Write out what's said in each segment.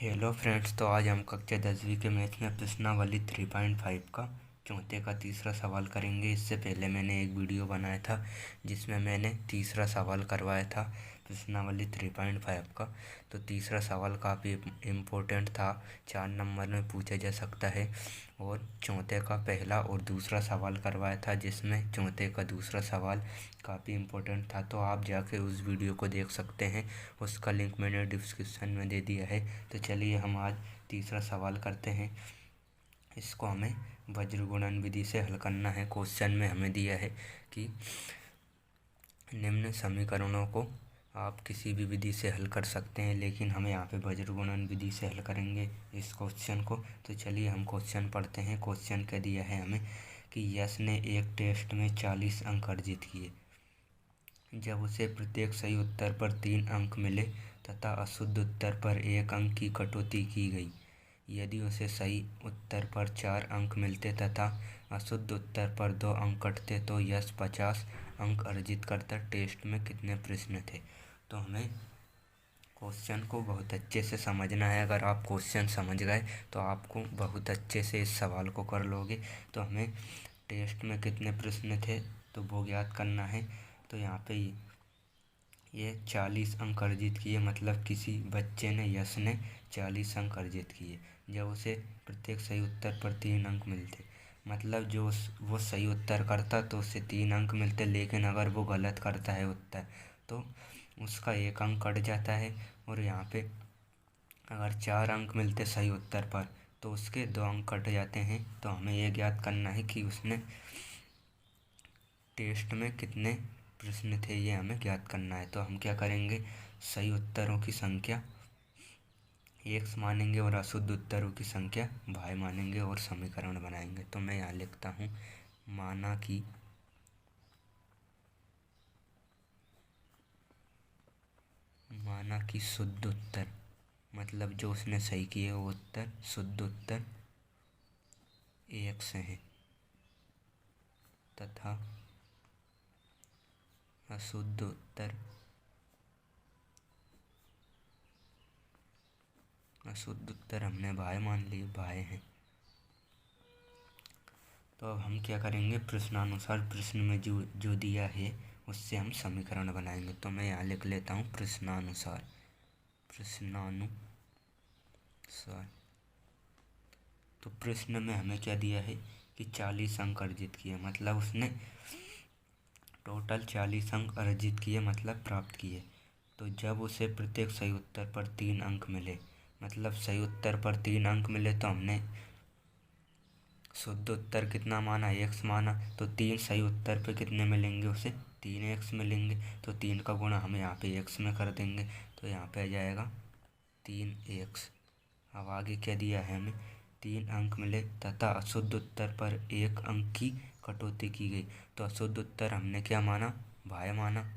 Hello friends. तो आज हम कक्षा 10वीं के मैथ में प्रश्नावली 3.5 का चौथे का तीसरा सवाल करेंगे। इससे पहले मैंने एक वीडियो बनाया था जिसमें मैंने तीसरा सवाल करवाया था प्रश्नावली 3.5 का। तो तीसरा सवाल काफ़ी इम्पोर्टेंट था, 4 नंबर में पूछा जा सकता है। और चौथे का पहला और दूसरा सवाल करवाया था जिसमें चौथे का दूसरा सवाल काफ़ी इम्पोर्टेंट था। तो आप जाके उस वीडियो को देख सकते हैं, उसका लिंक मैंने डिस्क्रिप्शन में दे दिया है। तो चलिए हम आज तीसरा सवाल करते हैं। इसको हमें वज्र गुणन विधि से हल करना है। क्वेश्चन में हमें दिया है कि निम्न समीकरणों को आप किसी भी विधि से हल कर सकते हैं, लेकिन हम यहाँ पे वज्र गुणन विधि से हल करेंगे इस क्वेश्चन को। तो चलिए हम क्वेश्चन पढ़ते हैं। क्वेश्चन क्या दिया है हमें कि यश ने एक टेस्ट में 40 अंक अर्जित किए। जब उसे प्रत्येक सही उत्तर पर 3 अंक मिले तथा अशुद्ध उत्तर पर 1 अंक की कटौती की गई। यदि उसे सही उत्तर पर 4 अंक मिलते तथा अशुद्ध उत्तर पर 2 अंक कटते तो यश 50 अंक अर्जित करता। टेस्ट में कितने प्रश्न थे। तो हमें क्वेश्चन को बहुत अच्छे से समझना है। अगर आप क्वेश्चन समझ गए तो आपको बहुत अच्छे से इस सवाल को कर लोगे। तो हमें टेस्ट में कितने प्रश्न थे तो वो ज्ञात करना है। तो यहाँ पे ये 40 अंक अर्जित किए, मतलब किसी बच्चे ने, यश ने 40 अंक अर्जित किए जब उसे प्रत्येक सही उत्तर पर 3 अंक मिलते। मतलब जो वो सही उत्तर करता तो उससे 3 अंक मिलते, लेकिन अगर वो गलत करता है उत्तर तो उसका 1 अंक कट जाता है। और यहाँ पे अगर 4 अंक मिलते सही उत्तर पर तो उसके 2 अंक कट जाते हैं। तो हमें ये ज्ञात करना है कि उसने टेस्ट में कितने प्रश्न थे, ये हमें ज्ञात करना है। तो हम क्या करेंगे, सही उत्तरों की संख्या x मानेंगे और अशुद्ध उत्तरों की संख्या y मानेंगे और समीकरण बनाएंगे। तो मैं यहाँ लिखता हूँ माना कि शुद्ध उत्तर, मतलब जो उसने सही किए वो उत्तर, शुद्ध उत्तर x है तथा अशुद्ध उत्तर हमने y मान लिए, y है। तो अब हम क्या करेंगे, प्रश्नानुसार प्रश्न में जो दिया है उससे हम समीकरण बनाएंगे। तो मैं यहाँ लिख लेता हूँ प्रश्नानुसार। तो प्रश्न में हमें क्या दिया है कि 40 अंक अर्जित किए, मतलब उसने टोटल 40 अंक अर्जित किए, मतलब प्राप्त किए। तो जब उसे प्रत्येक सही उत्तर पर 3 अंक मिले, मतलब सही उत्तर पर 3 अंक मिले तो हमने शुद्ध उत्तर कितना माना, x माना। तो 3 सही उत्तर पे कितने मिलेंगे, उसे 3x मिलेंगे। तो 3 का गुणा हम यहाँ पे x में कर देंगे। तो यहाँ पे आ जाएगा 3x। अब आगे क्या दिया है हमें, 3 अंक मिले तथा अशुद्ध उत्तर पर 1 अंक की कटौती की गई। तो अशुद्ध उत्तर हमने क्या माना, y माना।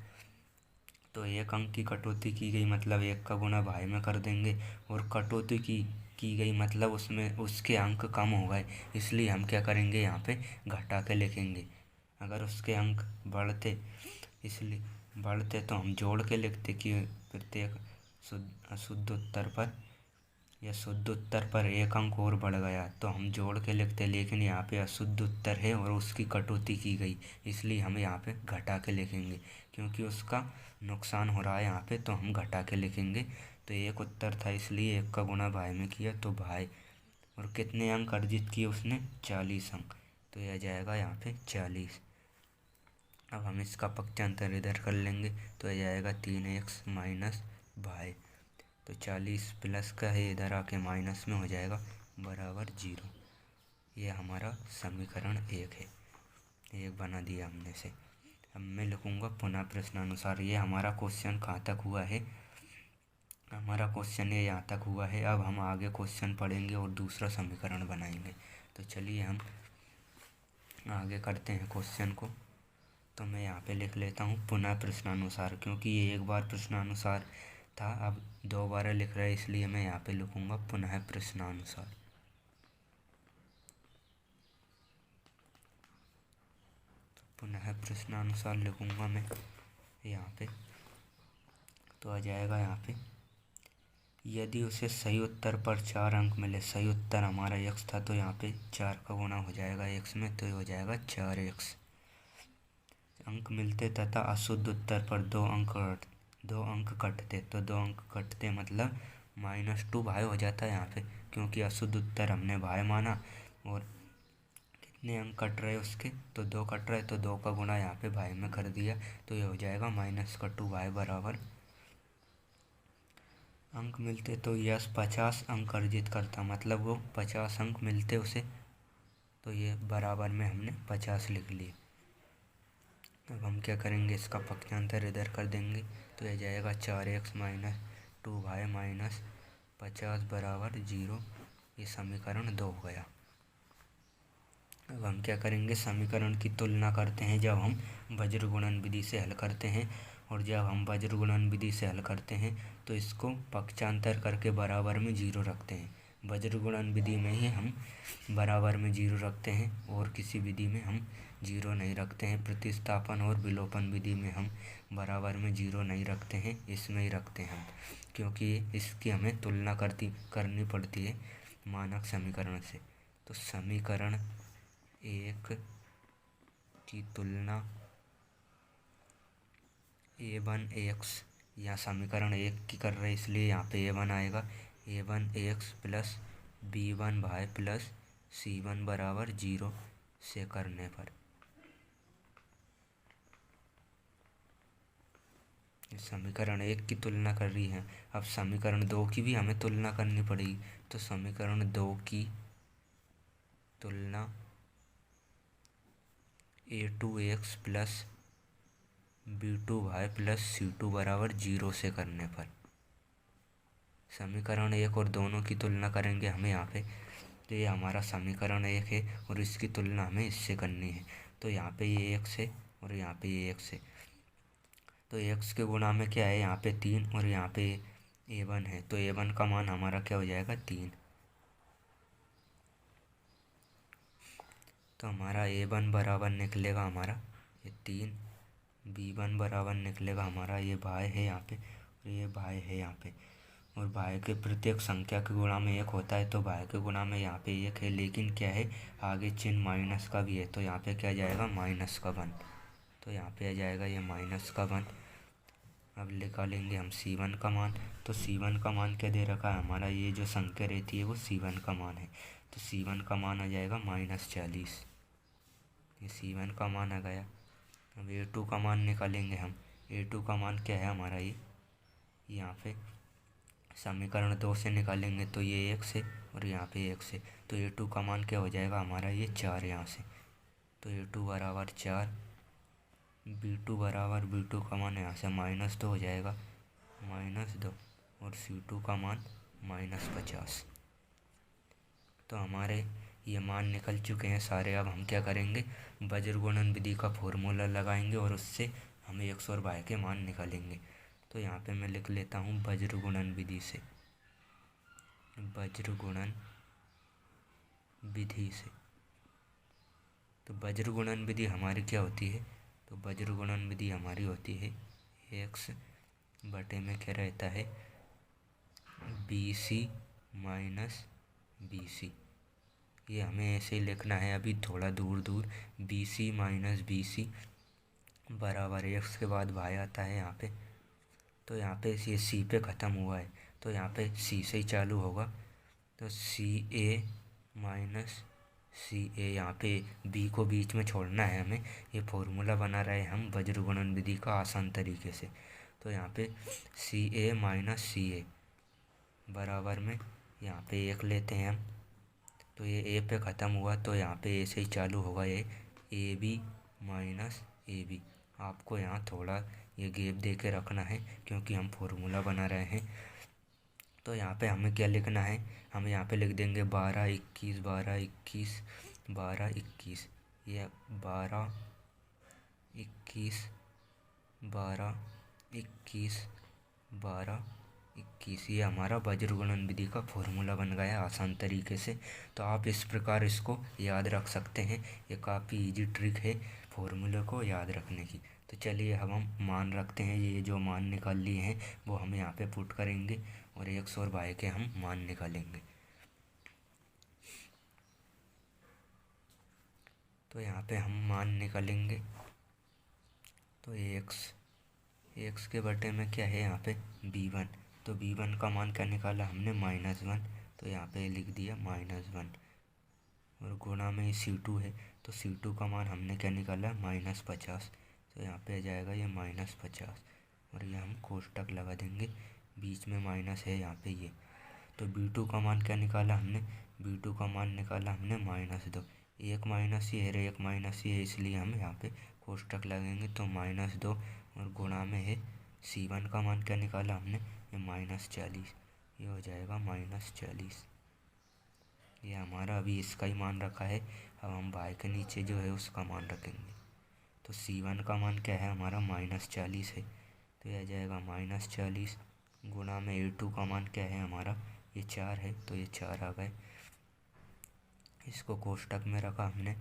तो 1 अंक की कटौती की गई, मतलब 1 का गुणा y में कर देंगे। और कटौती की गई मतलब उसमें उसके अंक कम हो गए, इसलिए हम क्या करेंगे, यहाँ पे घटा के लिखेंगे। अगर उसके अंक बढ़ते तो हम जोड़ के लिखते कि प्रत्येक अशुद्ध उत्तर पर या शुद्ध उत्तर पर 1 अंक और बढ़ गया तो हम जोड़ के लिखते, लेकिन यहाँ पे अशुद्ध उत्तर है और उसकी कटौती की गई, इसलिए हम यहाँ पे घटा के लिखेंगे। क्योंकि उसका नुकसान हो रहा है यहाँ पे, तो हम घटा के लिखेंगे। तो 1 उत्तर था, इसलिए 1 का गुणा भाई में किया तो भाई। और कितने अंक अर्जित किए उसने, 40 अंक। तो यह जाएगा यहाँ पे 40। अब हम इसका पक्षांतर इधर कर लेंगे तो यह जाएगा 3x माइनस भाई। तो 40 प्लस का है, इधर आके माइनस में हो जाएगा, बराबर 0। ये हमारा समीकरण 1 है, 1 बना दिया हमने से। अब मैं लिखूँगा पुनः प्रश्नानुसार। ये हमारा क्वेश्चन कहाँ तक हुआ है, हमारा क्वेश्चन ये यहाँ तक हुआ है। अब हम आगे क्वेश्चन पढ़ेंगे और दूसरा समीकरण बनाएंगे। तो चलिए हम आगे करते हैं क्वेश्चन को। तो मैं यहाँ पे लिख लेता हूँ पुनः प्रश्नानुसार, क्योंकि ये एक बार प्रश्नानुसार था, अब 2 बार लिख रहा है, इसलिए मैं यहाँ पे लिखूँगा पुनः प्रश्नानुसार। पुनः प्रश्नानुसार लिखूँगा मैं यहाँ पे। तो आ जाएगा यहाँ पे यदि उसे सही उत्तर पर 4 अंक मिले, सही उत्तर हमारा x था, तो यहाँ पे 4 का गुणा हो जाएगा x में, तो ये हो जाएगा 4x। अंक मिलते तथा अशुद्ध उत्तर पर 2 अंक कटते, तो 2 अंक कटते मतलब -2 भाई हो जाता है यहाँ पे, क्योंकि अशुद्ध उत्तर हमने भाई माना। और कितने अंक कट रहे उसके, तो 2 कट रहे, तो 2 का गुणा यहाँ पे भाई में कर दिया, तो ये हो जाएगा -2 भाई बराबर। अंक मिलते तो यश 50 अंक अर्जित करता, मतलब वो 50 अंक मिलते उसे, तो ये बराबर में हमने 50 लिख लिए। अब हम क्या करेंगे, इसका पक्षांतर इधर कर देंगे, तो यह जाएगा 4x - 2y - 50 बराबर 0। ये समीकरण 2 हो गया। अब हम क्या करेंगे, समीकरण की तुलना करते हैं जब हम वज्र गुणन विधि से हल करते हैं। और जब हम वज्र गुणन विधि से हल करते हैं तो इसको पक्षांतर करके बराबर में 0 रखते हैं। वज्र गुणन विधि में ही हम बराबर में 0 रखते हैं, और किसी विधि में हम 0 नहीं रखते हैं। प्रतिस्थापन और विलोपन विधि में हम बराबर में 0 नहीं रखते हैं, इसमें ही रखते हैं हम, क्योंकि इसकी हमें तुलना करनी पड़ती है मानक समीकरण से। तो समीकरण 1 की तुलना a1x, या समीकरण 1 की कर रहे इसलिए यहाँ पे a1 आएगा। a1x plus b1y plus c1 बराबर 0 से करने पर समीकरण 1 की तुलना कर रही है। अब समीकरण 2 की भी हमें तुलना करनी पड़ेगी, तो समीकरण 2 की तुलना a2x plus b2y plus c2 बराबर 0 से करने पर समीकरण 1 और दोनों की तुलना करेंगे हमें यहाँ पे, तो ये हमारा समीकरण 1 है और इसकी तुलना हमें इससे करनी है। तो यहाँ पे ये x है और यहाँ पे ये x है, तो x के गुणा में क्या है, यहाँ पे 3 और यहाँ पे a1 है, तो a1 का मान हमारा क्या हो जाएगा 3। तो हमारा a1 बराबर निकलेगा हमारा ये 3, b1 बराबर निकलेगा हमारा ये भाई है यहाँ पे और ये भाई है यहाँ पे। और भाई के प्रत्येक संख्या के गुणा में 1 होता है, तो भाई के गुणा में यहाँ पे 1 है, लेकिन क्या है आगे चिन्ह माइनस का भी है, तो यहाँ पे क्या जाएगा -1, तो यहाँ पे आ जाएगा ये -1। अब निकालेंगे हम c1 का मान, तो c1 का मान क्या दे रखा है हमारा, ये जो संख्या रहती है वो c1 का मान है, तो c1 का मान आ जाएगा -40, ये c1 का मान आ गया। अब a2 का मान निकालेंगे हम, a2 का मान क्या है हमारा, ये यहाँ पे समीकरण 2 से निकालेंगे, तो ये x है और यहाँ पे x है, तो a2 का मान क्या हो जाएगा हमारा ये 4 यहाँ से, तो a2 बराबर 4, b2 बराबर b2 का मान यहाँ से -2 हो जाएगा, -2, और c2 का मान -50। तो हमारे ये मान निकल चुके हैं सारे। अब हम क्या करेंगे, वज्र गुणन विधि का फॉर्मूला लगाएंगे और उससे हमें x और y के मान निकालेंगे। तो यहाँ पे मैं लिख लेता हूँ वज्र गुणन विधि से, वज्र गुणन विधि से। तो वज्र गुणन विधि हमारी क्या होती है, तो वज्र गुणन विधि हमारी होती है x बटे में क्या रहता है bc माइनस bc, ये हमें ऐसे ही लिखना है अभी थोड़ा दूर दूर, bc माइनस bc बराबर x के बाद y आता है यहाँ पे, तो यहाँ पे ये c पे ख़त्म हुआ है, तो यहाँ पे c से ही चालू होगा, तो ca माइनस ca, यहाँ पे b को बीच में छोड़ना है हमें, ये फॉर्मूला बना रहे हम वज्र गुणन विधि का आसान तरीके से। तो यहाँ पे ca माइनस ca बराबर में यहाँ पे 1 लेते हैं हम, तो ये a पे ख़त्म हुआ, तो यहाँ पे a से ही चालू होगा, ये ab माइनस ab। आपको यहाँ थोड़ा ये गैप दे के रखना है क्योंकि हम फॉर्मूला बना रहे हैं। तो यहाँ पे हमें क्या लिखना है, हम यहाँ पे लिख देंगे 12 21 12 21 12 21, ये 12 21 12 21 12 21, ये हमारा वज्र गुणन विधि का फॉर्मूला बन गया आसान तरीके से। तो आप इस प्रकार इसको याद रख सकते हैं, ये काफ़ी इजी ट्रिक है फॉर्मूले को याद रखने की। तो चलिए अब हम मान रखते हैं, ये जो मान निकाल लिए हैं वो हम यहाँ पे पुट करेंगे और x और y के हम मान निकालेंगे। तो यहाँ पे हम मान निकालेंगे। तो x के बटे में क्या है यहाँ पे b1। तो b1 का मान क्या निकाला हमने -1। तो यहाँ पे लिख दिया -1 और गुणा में c2 है। तो c2 का मान हमने क्या निकाला -50। तो यहाँ पे आ जाएगा ये -50 और ये हम कोष्टक लगा देंगे। बीच में माइनस है यहाँ पे ये। तो b2 का मान क्या निकाला हमने, b2 का मान निकाला हमने -2। एक माइनस ये है और एक माइनस ये है, इसलिए हम यहाँ पे कोष्टक लगेंगे। तो -2 और गुणा में है c1 का मान क्या निकाला हमने ये -40। ये हो जाएगा -40। ये हमारा अभी इसका ही मान रखा है। अब हम y के नीचे जो है उसका मान रखेंगे। तो c1 का मान क्या है हमारा -40 है। तो यह आ जाएगा -40 गुणा में a2 का मान क्या है हमारा ये 4 है। तो ये 4 आ गए। इसको कोष्टक में रखा हमने।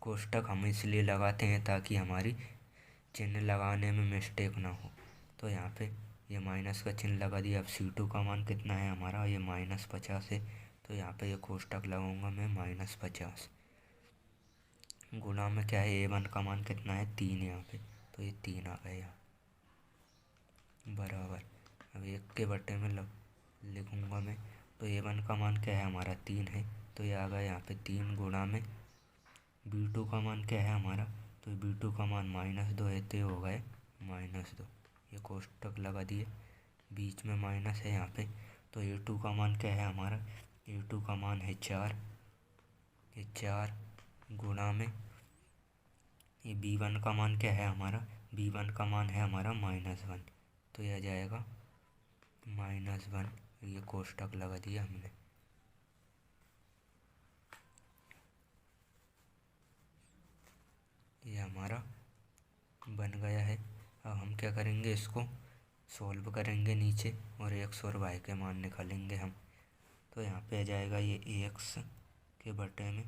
कोष्टक हम इसलिए लगाते हैं ताकि हमारी चिन्ह लगाने में मिस्टेक ना हो। तो यहाँ पे ये माइनस का चिन्ह लगा दिया। अब c2 का मान कितना है हमारा ये -50 है। तो यहाँ पे ये कोष्टक लगाऊंगा मैं -50 गुणा में क्या है a1 का मान कितना है 3 यहाँ पे। तो ये 3 आ गया बराबर। अब 1 के बटे में लिखूंगा मैं। तो a1 का मान क्या है हमारा 3 है। तो ये आ गया यहाँ पे 3 गुणा में b2 का मान क्या है हमारा। तो b2 का मान -2 है। तो ये हो गए -2। ये कोष्टक लगा दिए। बीच में माइनस है यहाँ पे। तो a2 का मान क्या है हमारा, a2 का मान है 4। ये 4 गुणा में ये b1 का मान क्या है हमारा, b1 का मान है हमारा -1। तो यह आ जाएगा -1। ये कोष्टक लगा दिया हमने। ये हमारा बन गया है। अब हम क्या करेंगे, इसको सॉल्व करेंगे नीचे और x और y के मान निकालेंगे हम। तो यहाँ पे आ जाएगा ये x के बटे में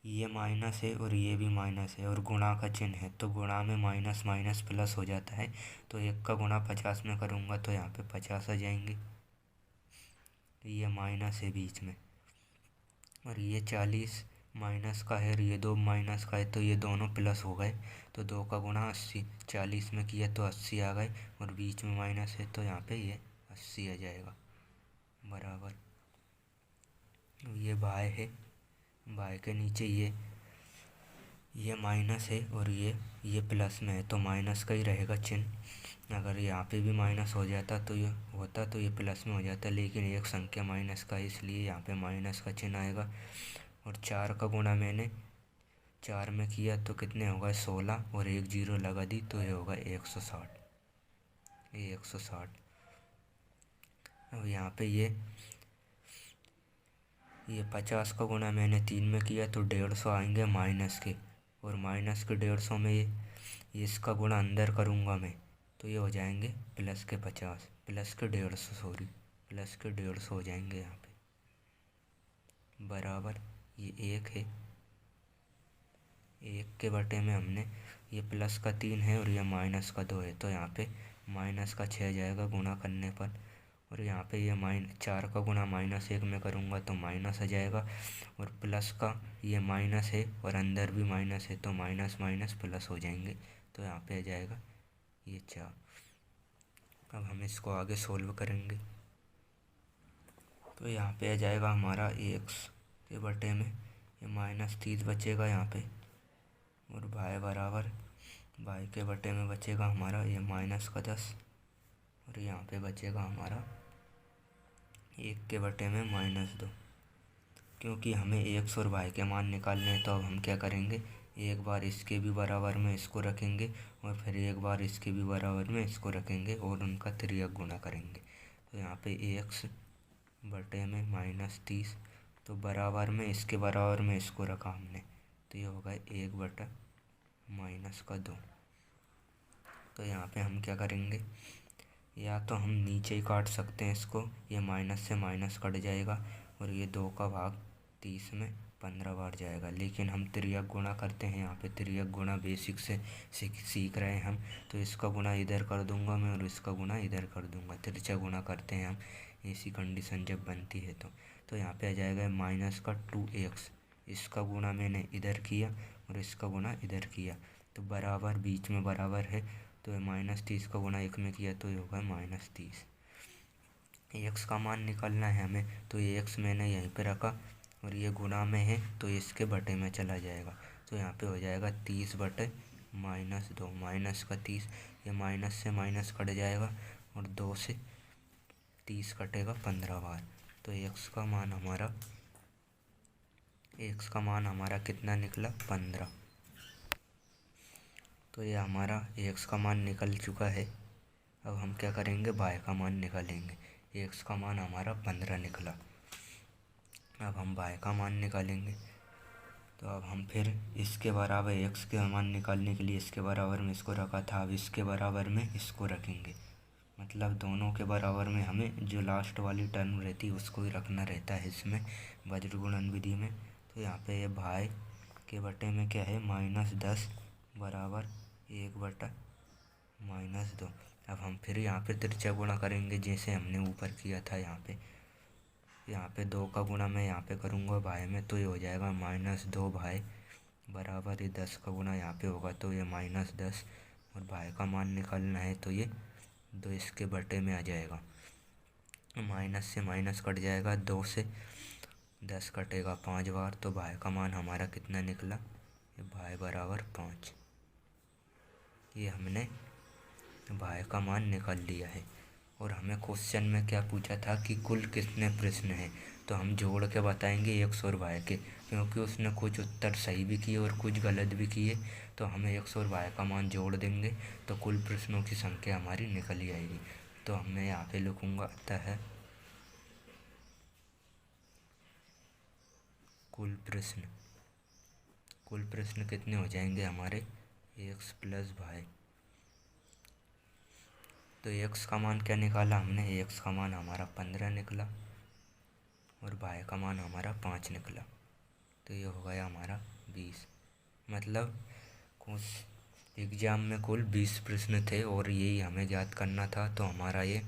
ये माइनस है और ये भी माइनस है और गुणा का चिन्ह है। तो गुणा में माइनस माइनस प्लस हो जाता है। तो 1 का गुणा 50 में करूँगा तो यहाँ पे 50 आ जाएंगे। ये माइनस है बीच में और ये 40 माइनस का है और ये 2 माइनस का है। तो ये दोनों प्लस हो गए। तो 2 का गुणा 80, 40 में किया तो 80 आ गए और बीच में माइनस है। तो यहाँ पे ये 80 आ जाएगा बराबर। ये बाय है, बाय के नीचे ये माइनस है और ये प्लस में है। तो माइनस का ही रहेगा चिन्ह। अगर यहाँ पे भी माइनस हो जाता तो ये होता तो ये प्लस में हो जाता, लेकिन एक संख्या माइनस का है इसलिए यहाँ पे माइनस का चिन्ह आएगा। और 4 का गुणा मैंने 4 में किया तो कितने होगा 16 और 1 0 लगा दी तो ये होगा 160। ये 160। अब यहाँ पे ये 50 का गुणा मैंने 3 में किया तो 150 आएंगे माइनस के, और माइनस के 150 में ये इसका गुणा अंदर करूँगा मैं तो ये हो जाएंगे प्लस के 50, प्लस के 150 सॉरी, प्लस के 150 हो जाएंगे यहाँ पे बराबर। ये 1 है, 1 के बटे में हमने ये प्लस का 3 है और ये माइनस का 2 है। तो यहाँ पे माइनस का 6 जाएगा गुणा करने पर। और यहाँ पे ये 4 का गुणा -1 में करूँगा तो माइनस आ जाएगा। और प्लस का ये माइनस है और अंदर भी माइनस है तो माइनस माइनस प्लस हो जाएंगे। तो यहाँ पे आ जाएगा ये 4। अब हम इसको आगे सोल्व करेंगे। तो यहाँ पे आ जाएगा हमारा x के बटे में ये -30 बचेगा यहाँ पे, और y बराबर y के बटे में बचेगा हमारा ये -10 और यहाँ पे बचेगा हमारा 1 के बटे में -2। क्योंकि हमें x और y के मान निकालने हैं तो अब हम क्या करेंगे, एक बार इसके भी बराबर में इसको रखेंगे और फिर एक बार इसके भी बराबर में इसको रखेंगे और उनका तिर्यक गुणा करेंगे। तो यहाँ पे x बटे में -30 तो बराबर में इसके बराबर में इसको रखा हमने तो ये होगा 1 बटा -2। तो यहाँ पे हम क्या करेंगे, या तो हम नीचे ही काट सकते हैं इसको, ये माइनस से माइनस कट जाएगा और ये 2 का भाग 30 में 15 बार जाएगा। लेकिन हम तिर्यक गुणा करते हैं, यहाँ पे तिर्यक गुणा बेसिक से सीख रहे हैं हम, तो इसका गुणा इधर कर दूंगा मैं और इसका गुणा इधर कर दूंगा। तिरछा गुणा करते हैं हम, ऐसी कंडीशन जब बनती है तो यहाँ पे आ जाएगा माइनस का 2x, इसका गुणा मैंने इधर किया और इसका गुणा इधर किया, तो बराबर बीच में बराबर है, तो -30 का गुणा 1 में किया तो ये होगा -30। x का मान निकालना है हमें, तो ये x मैंने यहीं पे रखा और ये गुणा में है तो इसके बटे में चला जाएगा, तो यहाँ पे हो जाएगा 30 बटे -2, माइनस का 30, ये माइनस से माइनस कट जाएगा और 2 से 30 कटेगा 15 बार, तो x का मान हमारा कितना निकला 15। तो ये हमारा x का मान निकल चुका है। अब हम क्या करेंगे, y का मान निकालेंगे। x का मान हमारा 15 निकला, अब हम y का मान निकालेंगे। तो अब हम फिर इसके बराबर x के मान निकालने के लिए इसके बराबर में इसको रखा था, अब इसके बराबर में इसको रखेंगे, मतलब दोनों के बराबर में हमें जो लास्ट वाली टर्म रहती है उसको ही रखना रहता है इसमें वज्र गुणन विधि में। तो यहाँ पे ये भाई के बटे में क्या है -10 बराबर 1/-2। अब हम फिर यहाँ पे तिरछा गुणा करेंगे जैसे हमने ऊपर किया था। यहाँ पे 2 का गुणा मैं यहाँ पे करूँगा भाई में, तो ये हो जाएगा -2 भाई बराबर ये 10 का गुणा यहाँ पे होगा तो ये -10, और भाई का मान निकालना है तो ये 2 इसके बटे में आ जाएगा, माइनस से माइनस कट जाएगा, 2 से 10 कटेगा 5 बार, तो भाई का मान हमारा कितना निकला, ये भाई बराबर 5। ये हमने भाई का मान निकाल लिया है। और हमें क्वेश्चन में क्या पूछा था कि कुल कितने प्रश्न हैं, तो हम जोड़ के बताएंगे x और y के, क्योंकि उसने कुछ उत्तर सही भी किए और कुछ गलत भी किए, तो हमें x और y का मान जोड़ देंगे तो कुल प्रश्नों की संख्या हमारी निकल ही आएगी। तो मैं यहाँ पे लिखूँगा अतः कुल प्रश्न कितने हो जाएंगे हमारे x + y। तो x का मान क्या निकाला हमने, x का मान हमारा 15 निकला और y का मान हमारा 5 निकला, तो ये हो गया हमारा 20। मतलब कुछ एग्ज़ाम में कुल 20 प्रश्न थे और यही हमें याद करना था। तो हमारा ये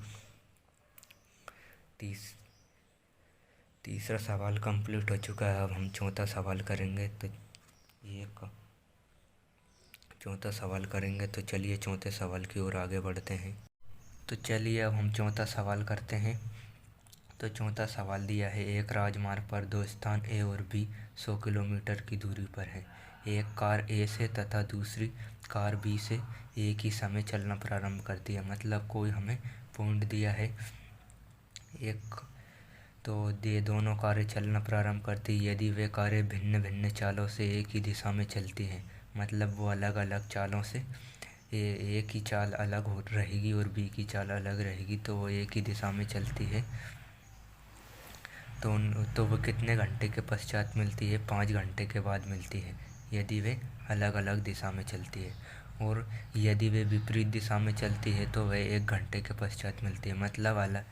तीसरा सवाल कंप्लीट हो चुका है। अब हम चौथा सवाल करेंगे, तो चौथा सवाल करेंगे। तो चलिए चौथे सवाल की ओर आगे बढ़ते हैं। तो चलिए अब हम चौथा सवाल करते हैं। तो चौथा सवाल दिया है, एक राजमार्ग पर 2 स्थान ए और बी 100 किलोमीटर की दूरी पर है। एक कार ए से तथा दूसरी कार बी से एक ही समय चलना प्रारंभ करती है। मतलब कोई हमें पॉइंट दिया है, एक तो दोनों कारें चलना प्रारंभ करती है यदि वे कारें भिन्न भिन्न चालों से एक ही दिशा में चलती हैं। मतलब वो अलग अलग चालों से, ए की चाल अलग हो रहेगी और बी की चाल अलग रहेगी, तो वो एक ही दिशा में चलती है। तो वो कितने घंटे के पश्चात मिलती है, 5 घंटे के बाद मिलती है यदि वे अलग अलग दिशा में चलती है। और यदि वे विपरीत दिशा में चलती है तो वह 1 घंटे के पश्चात मिलती है। मतलब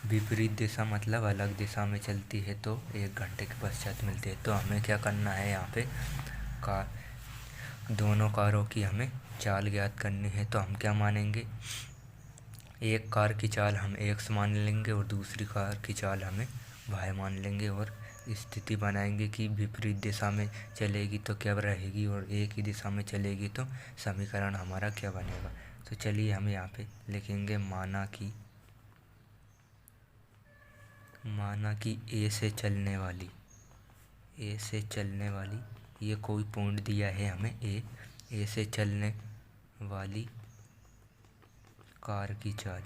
विपरीत दिशा मतलब अलग दिशा में चलती है तो 1 घंटे के पश्चात मिलती है। तो हमें क्या करना है, यहाँ पे दोनों कारों की हमें चाल ज्ञात करनी है। तो हम क्या मानेंगे, एक कार की चाल हम x मान लेंगे और दूसरी कार की चाल हमें y मान लेंगे, और स्थिति बनाएंगे कि विपरीत दिशा में चलेगी तो क्या रहेगी और एक ही दिशा में चलेगी तो समीकरण हमारा क्या बनेगा। तो चलिए हम यहाँ पे लिखेंगे, माना कि ए से चलने वाली ये कोई पॉइंट दिया है हमें, ए से चलने वाली कार की चाल,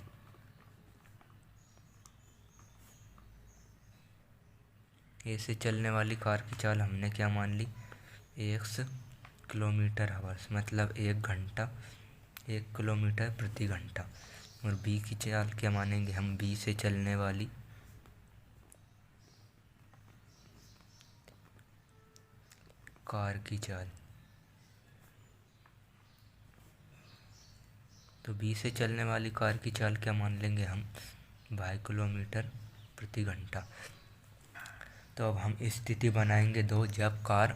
ए से चलने वाली कार की चाल हमने क्या मान ली, 1 किलोमीटर/आवर, मतलब 1 किलोमीटर प्रति घंटा। और बी की चाल क्या मानेंगे हम, बी से चलने वाली कार की चाल, तो बी से चलने वाली कार की चाल क्या मान लेंगे हम, 22 किलोमीटर प्रति घंटा। तो अब हम स्थिति बनाएंगे दो। जब कार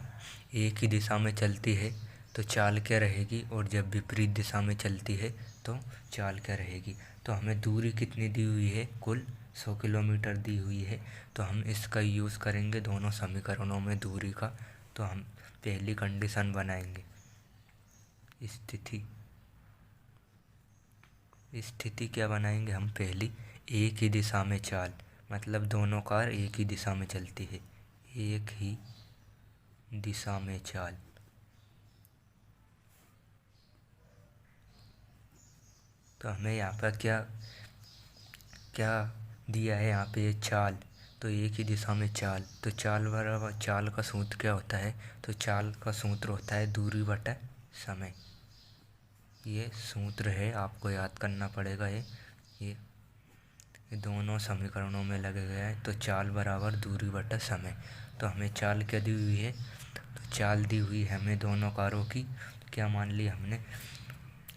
एक ही दिशा में चलती है तो चाल क्या रहेगी, और जब विपरीत दिशा में चलती है तो चाल क्या रहेगी। तो हमें दूरी कितनी दी हुई है, कुल 100 किलोमीटर दी हुई है। तो हम इसका यूज़ करेंगे दोनों समीकरणों में दूरी का। तो हम पहली कंडीशन बनाएंगे स्थिति क्या बनाएंगे हम पहली, एक ही दिशा में चाल, मतलब दोनों कार एक ही दिशा में चलती है, एक ही दिशा में चाल। तो हमें यहाँ पर क्या क्या दिया है, यहाँ पे चाल, तो एक ही दिशा में चाल। तो चाल बराबर, चाल का सूत्र क्या होता है, तो चाल का सूत्र होता है दूरी बटा समय। ये सूत्र है, आपको याद करना पड़ेगा। ये दोनों समीकरणों में लगे गया है। तो चाल बराबर दूरी बटा समय। तो हमें चाल क्या दी हुई है, तो चाल दी हुई है हमें दोनों कारों की। क्या मान ली हमने,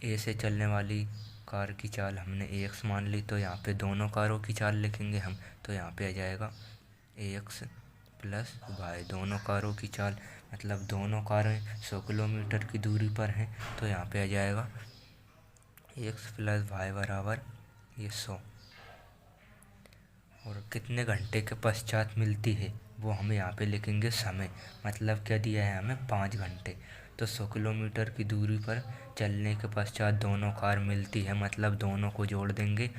ए से चलने वाली कार की चाल हमने AX मान ली। तो यहाँ पे दोनों कारों की चाल लिखेंगे हम। तो यहाँ पे आ जाएगा AX प्लस वाई, दोनों कारों की चाल, मतलब दोनों कारें 100 किलोमीटर की दूरी पर हैं। तो यहाँ पे आ जाएगा AX प्लस वाई बराबर ये 100। और कितने घंटे के पश्चात मिलती है वो हम यहाँ पे लिखेंगे समय, मतलब क्या दिया है हमें 5 घंटे। तो 100 किलोमीटर की दूरी पर चलने के पश्चात दोनों कार मिलती है, मतलब दोनों को जोड़ देंगे।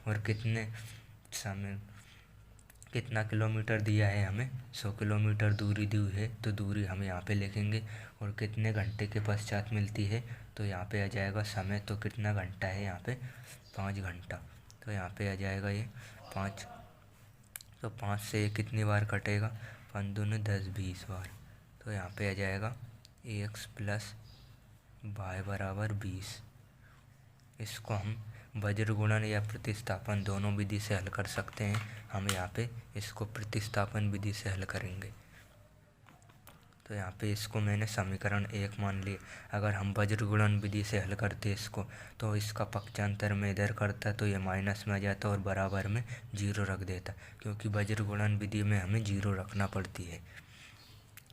और कितने समय, कितना किलोमीटर दिया है हमें, 100 किलोमीटर दूरी दी हुई है। तो दूरी हम यहाँ पे लिखेंगे। और कितने घंटे के पश्चात मिलती है, तो यहाँ पे आ जाएगा समय। तो कितना घंटा है यहाँ पे, 5 घंटा। तो यहाँ पे आ जाएगा ये 5। तो 5 से कितनी बार कटेगा, 5 दूनी 10 20 बार। तो यहाँ पे आ जाएगा AX प्लस वाई बराबर 20। इसको हम वज्र गुणन या प्रतिस्थापन दोनों विधि से हल कर सकते हैं। हम यहाँ पे इसको प्रतिस्थापन विधि से हल करेंगे। तो यहाँ पे इसको मैंने समीकरण 1 मान लिया। अगर हम वज्र गुणन विधि से हल करते इसको, तो इसका पक्षांतर में इधर करता तो ये माइनस में आ जाता और बराबर में 0 रख देता, क्योंकि वज्र गुणन विधि में हमें 0 रखना पड़ती है।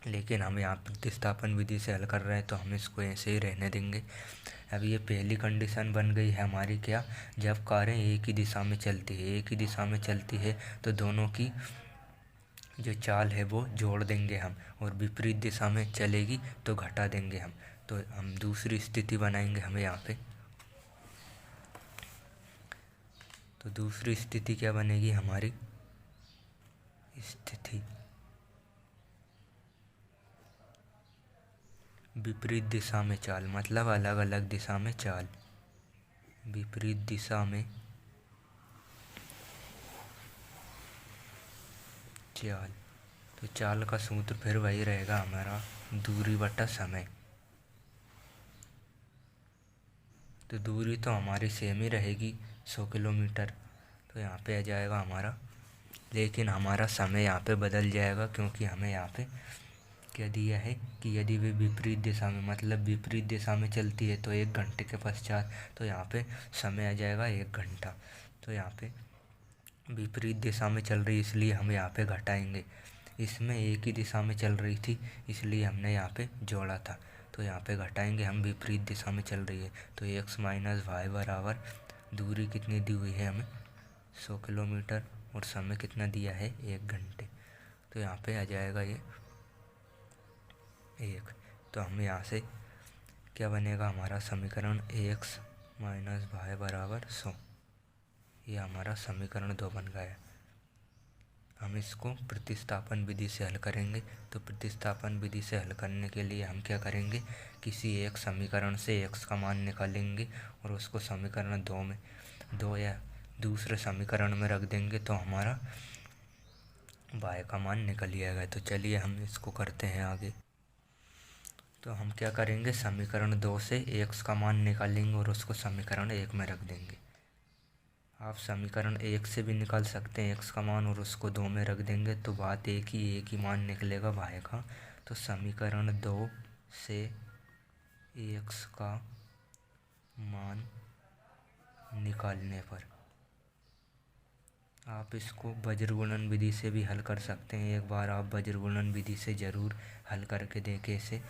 लेकिन हम यहाँ प्रतिस्थापन विधि से हल कर रहे हैं तो हम इसको ऐसे ही रहने देंगे। अब ये पहली कंडीशन बन गई है हमारी क्या, जब कारें एक ही दिशा में चलती है, एक ही दिशा में चलती है तो दोनों की जो चाल है वो जोड़ देंगे हम, और विपरीत दिशा में चलेगी तो घटा देंगे हम। तो हम दूसरी स्थिति बनाएंगे हमें यहाँ पे। तो दूसरी स्थिति क्या बनेगी हमारी, स्थिति विपरीत दिशा में चाल, मतलब अलग अलग दिशा में चाल, विपरीत दिशा में चाल। तो चाल का सूत्र फिर वही रहेगा हमारा, दूरी बटा समय। तो दूरी तो हमारी सेम ही रहेगी 100 किलोमीटर। तो यहाँ पे आ जाएगा हमारा, लेकिन हमारा समय यहाँ पे बदल जाएगा, क्योंकि हमें यहाँ पे क्या दिया है कि यदि वे विपरीत दिशा में, मतलब विपरीत दिशा में चलती है तो 1 घंटे के पश्चात, तो यहाँ पे समय आ जाएगा 1 घंटा। तो यहाँ पे विपरीत दिशा में चल रही, इसलिए हम यहाँ पे घटाएंगे। इसमें एक ही दिशा में चल रही थी, इसलिए हमने यहाँ पे जोड़ा था। तो यहाँ पे घटाएंगे हम, विपरीत दिशा में चल रही है। तो x माइनस वाई बराबर, दूरी कितनी दी हुई है हमें 100 किलोमीटर, और समय कितना दिया है 1 घंटे। तो यहाँ पे आ जाएगा ये 1। तो हम यहाँ से क्या बनेगा हमारा समीकरण, AX माइनस वाई बराबर 100। ये हमारा समीकरण 2 बन गया। हम इसको प्रतिस्थापन विधि से हल करेंगे। तो प्रतिस्थापन विधि से हल करने के लिए हम क्या करेंगे, किसी एक समीकरण से x का मान निकालेंगे और उसको समीकरण 2 में, 2 या दूसरे समीकरण में रख देंगे, तो हमारा y का मान निकल जाएगा। तो चलिए हम इसको करते हैं आगे। तो हम क्या करेंगे, समीकरण 2 से x का मान निकालेंगे और उसको समीकरण 1 में रख देंगे। आप समीकरण 1 से भी निकाल सकते हैं x का मान और उसको 2 में रख देंगे, तो बात एक ही मान निकलेगा y का। तो समीकरण 2 से x का मान निकालने पर आप इसको वज्र गुणन विधि से भी हल कर सकते हैं। एक बार आप वज्र गुणन विधि से ज़रूर हल करके देखें इसे।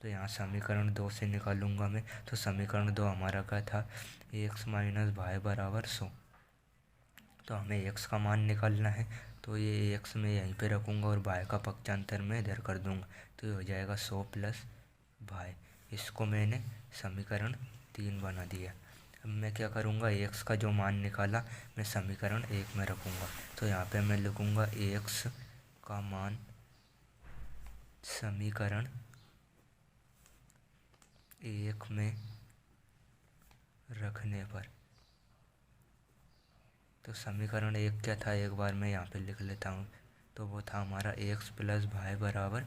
तो यहाँ समीकरण 2 से निकालूंगा मैं। तो समीकरण 2 हमारा क्या था, x माइनस वाई बराबर 100। तो हमें x का मान निकालना है, तो ये x में यहीं पे रखूँगा और y का पक्षांतर में इधर कर दूँगा। तो ये हो जाएगा 100 प्लस y। इसको मैंने समीकरण 3 बना दिया। अब मैं क्या करूँगा, x का जो मान निकाला मैं समीकरण 1 में रखूँगा। तो यहाँ पे मैं लिखूँगा x का मान समीकरण 1 में रखने पर। तो समीकरण 1 क्या था, एक बार मैं यहाँ पे लिख लेता हूँ। तो वो था हमारा x प्लस वाई बराबर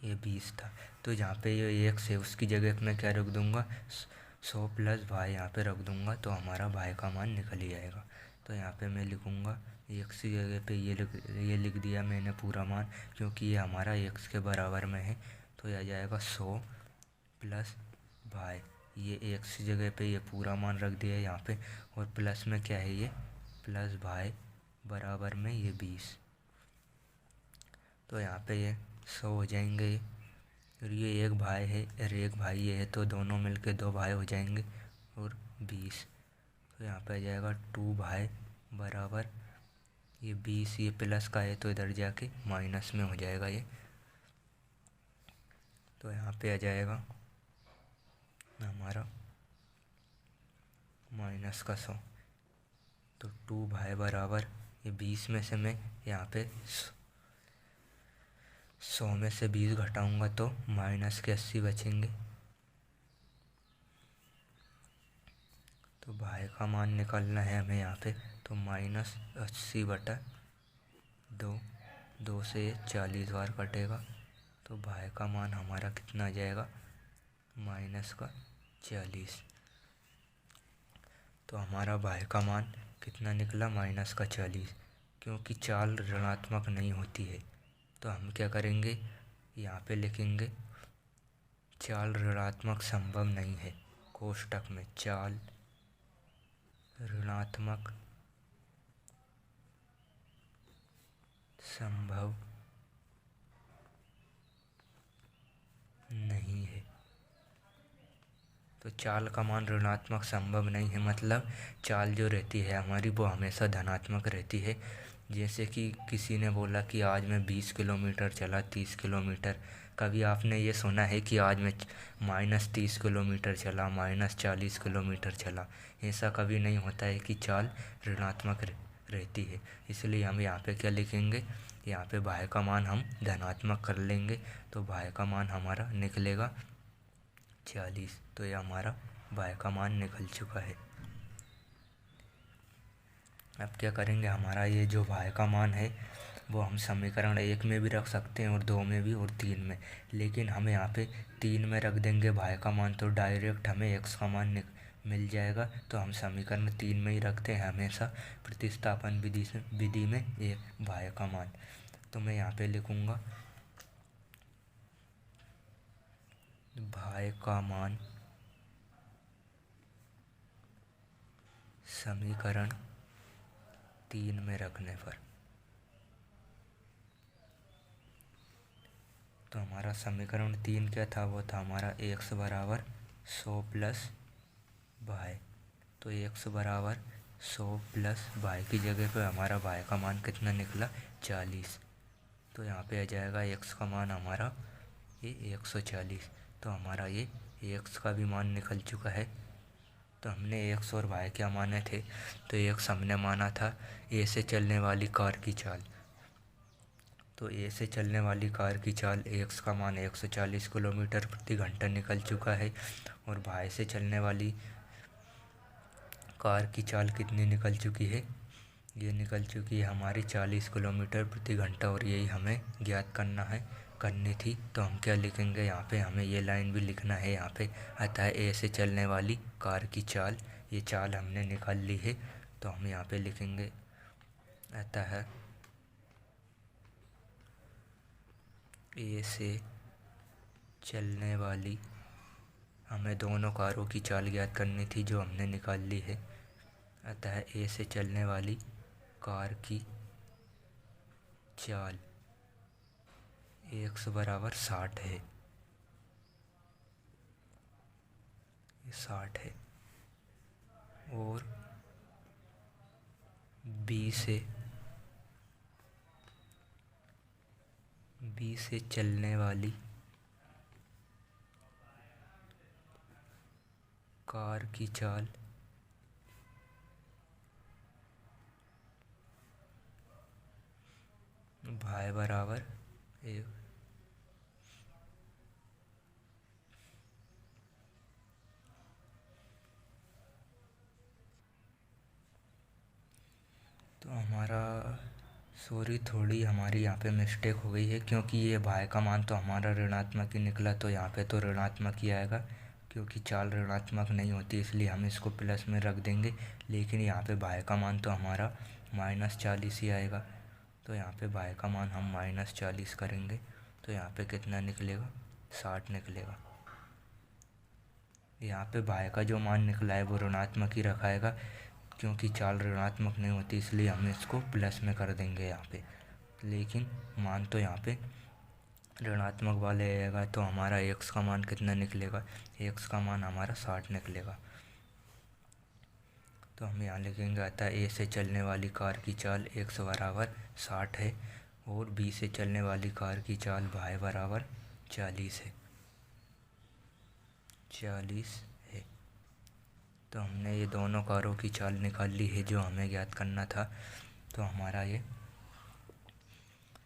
ये 20 था। तो जहाँ पे ये x है उसकी जगह मैं क्या रख दूँगा, 100 प्लस वाई यहाँ पे रख दूँगा। तो हमारा वाई का मान निकल ही आएगा। तो यहाँ पे मैं लिखूँगा x की जगह पे ये लिख दिया मैंने पूरा मान, क्योंकि ये हमारा x के बराबर में है। तो यह आ जाएगा 100 प्लस वाई। ये x की जगह पे ये पूरा मान रख दिया यहाँ पे, और प्लस में क्या है ये प्लस वाई बराबर में ये 20। तो यहाँ पे ये 100 हो जाएंगे और ये एक भाई है और एक भाई ये है, तो दोनों मिलके 2 भाई हो जाएंगे और 20। तो यहाँ पे आ जाएगा 2 भाई बराबर ये 20। ये प्लस का है तो इधर जाके माइनस में हो जाएगा ये। तो यहाँ पे आ जाएगा हमारा माइनस का 100। तो 2 भाई बराबर ये 20 में से मैं यहाँ पे 100 में से 20 घटाऊंगा तो माइनस के 80 बचेंगे। तो भाई का मान निकालना है हमें यहाँ पे। तो माइनस 80/2, 2 से 40 बार कटेगा। तो भाई का मान हमारा कितना आ जाएगा, माइनस का 40। तो हमारा भाई का मान कितना निकला, माइनस का 40। क्योंकि चाल ऋणात्मक नहीं होती है तो हम क्या करेंगे, यहाँ पे लिखेंगे चाल ऋणात्मक संभव नहीं है। कोष्टक में चाल ऋणात्मक संभव नहीं है। तो चाल का मान ऋणात्मक संभव नहीं है, मतलब चाल जो रहती है हमारी वो हमेशा धनात्मक रहती है। जैसे कि किसी ने बोला कि आज मैं 20 किलोमीटर चला, 30 किलोमीटर। कभी आपने ये सुना है कि आज मैं -30 किलोमीटर चला, -40 किलोमीटर चला? ऐसा कभी नहीं होता है कि चाल ऋणात्मक रहती है। इसलिए हम यहाँ पे क्या लिखेंगे, यहाँ पे भाई का मान हम धनात्मक कर लेंगे। तो भाई का मान हमारा निकलेगा 40। तो ये हमारा भाई का मान निकल चुका है। अब क्या करेंगे, हमारा ये जो भाई का मान है वो हम समीकरण 1 में भी रख सकते हैं और 2 में भी और 3 में। लेकिन हम यहाँ पे 3 में रख देंगे भाई का मान तो डायरेक्ट हमें x का मान मिल जाएगा। तो हम समीकरण 3 में ही रखते हैं हमेशा प्रतिस्थापन विधि में एक भाई का मान। तो मैं यहाँ पे लिखूँगा भाई का मान समीकरण 3 में रखने पर। तो हमारा समीकरण 3 क्या था, वो था हमारा x बराबर 100 प्लस वाई। तो x बराबर 100 प्लस वाई की जगह पे हमारा वाई का मान कितना निकला, 40। तो यहाँ पे आ जाएगा x का मान हमारा ये 140। तो हमारा ये x का भी मान निकल चुका है। तो हमने x और y क्या माने थे, तो x हमने माना था a से चलने वाली कार की चाल। तो a से चलने वाली कार की चाल x का मान 140 किलोमीटर प्रति घंटा निकल चुका है। और y से चलने वाली कार की चाल कितनी निकल चुकी है, ये निकल चुकी है हमारी 40 किलोमीटर प्रति घंटा। और यही हमें ज्ञात करनी थी। तो हम क्या लिखेंगे, यहाँ पे हमें ये लाइन भी लिखना है यहाँ पे, अतः ए से चलने वाली कार की चाल, ये चाल हमने निकाल ली है। तो हम यहाँ पे लिखेंगे अतः ए से चलने वाली, हमें दोनों कारों की चाल ज्ञात करनी थी जो हमने निकाल ली है। अतः ए से चलने वाली कार की चाल x बराबर 60 है, 60 है। और B से चलने वाली कार की चाल y बराबर 1। तो हमारा सॉरी, थोड़ी हमारी यहाँ पे मिस्टेक हो गई है, क्योंकि ये y का मान तो हमारा ऋणात्मक ही निकला, तो यहाँ पे तो ऋणात्मक ही आएगा। क्योंकि चाल ऋणात्मक नहीं होती इसलिए हम इसको प्लस में रख देंगे। लेकिन यहाँ पे y का मान तो हमारा -40 ही आएगा। तो यहाँ पे y का मान हम -40 करेंगे तो यहाँ पे कितना निकलेगा, 60 निकलेगा। यहाँ पे y का जो मान निकला है वो ऋणात्मक ही रखाएगा, क्योंकि चाल ऋणात्मक नहीं होती इसलिए हम इसको प्लस में कर देंगे यहाँ पे। लेकिन मान तो यहाँ पे ऋणात्मक वाले आएगा, तो हमारा x का मान कितना निकलेगा, x का मान हमारा 60 निकलेगा। तो हम यहाँ लिखेंगे, अतः A से चलने वाली कार की चाल x बराबर 60 है और B से चलने वाली कार की चाल y बराबर 40 है, 40 है। तो हमने ये दोनों कारों की चाल निकाल ली है जो हमें ज्ञात करना था। तो हमारा ये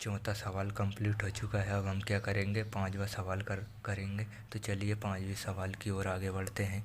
चौथा सवाल कंप्लीट हो चुका है। अब हम क्या करेंगे, पांचवा सवाल करेंगे। तो चलिए पांचवें सवाल की ओर आगे बढ़ते हैं।